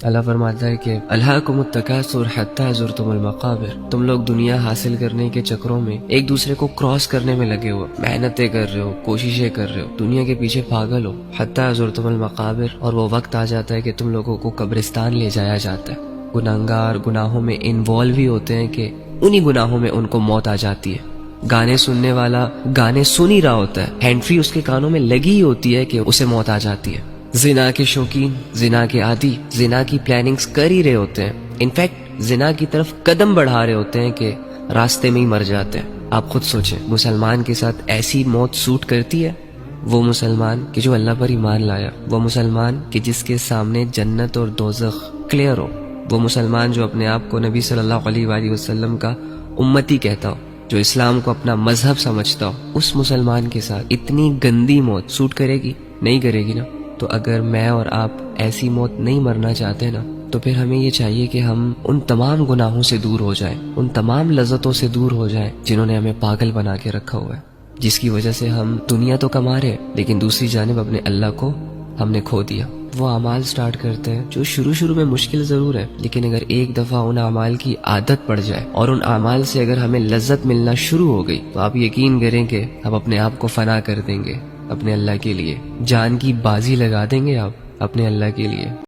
اللہ فرماتا ہے کہ الہاکم التکاثر حتی زرتم المقابر، تم لوگ دنیا حاصل کرنے کے چکروں میں ایک دوسرے کو کراس کرنے میں لگے ہو، محنتیں کر رہے ہو، کوششیں کر رہے ہو، دنیا کے پیچھے پاگل ہو، حتی زرتم المقابر، اور وہ وقت آ جاتا ہے کہ تم لوگوں کو قبرستان لے جایا جاتا ہے۔ گناہگار گناہوں میں انوالو ہی ہوتے ہیں کہ انہی گناہوں میں ان کو موت آ جاتی ہے۔ گانے سننے والا گانے سن ہی رہا ہوتا ہے، ہینڈ فری اس کے کانوں میں لگی ہی ہوتی ہے کہ اسے موت آ جاتی ہے۔ زنا کے شوقین، زنا کے عادی، زنا کی پلاننگز کر ہی رہے ہوتے ہیں، انفیکٹ زنا کی طرف قدم بڑھا رہے ہوتے ہیں کہ راستے میں ہی مر جاتے ہیں۔ آپ خود سوچیں، مسلمان کے ساتھ ایسی موت سوٹ کرتی ہے؟ وہ مسلمان کہ جو اللہ پر ایمان لایا، وہ مسلمان کہ جس کے سامنے جنت اور دوزخ کلیئر ہو، وہ مسلمان جو اپنے آپ کو نبی صلی اللہ علیہ وآلہ وسلم کا امتی کہتا ہو، جو اسلام کو اپنا مذہب سمجھتا ہو، اس مسلمان کے ساتھ اتنی گندی موت سوٹ کرے گی؟ نہیں کرے گی نا۔ تو اگر میں اور آپ ایسی موت نہیں مرنا چاہتے نا، تو پھر ہمیں یہ چاہیے کہ ہم ان تمام گناہوں سے دور ہو جائیں، ان تمام لذتوں سے دور ہو جائیں جنہوں نے ہمیں پاگل بنا کے رکھا ہوا ہے، جس کی وجہ سے ہم دنیا تو کما رہے لیکن دوسری جانب اپنے اللہ کو ہم نے کھو دیا۔ وہ اعمال سٹارٹ کرتے ہیں جو شروع میں مشکل ضرور ہے، لیکن اگر ایک دفعہ ان اعمال کی عادت پڑ جائے اور ان اعمال سے اگر ہمیں لذت ملنا شروع ہو گئی، تو آپ یقین کریں کہ ہم اپنے آپ کو فنا کر دیں گے اپنے اللہ کے لیے، جان کی بازی لگا دیں گے آپ اپنے اللہ کے لیے۔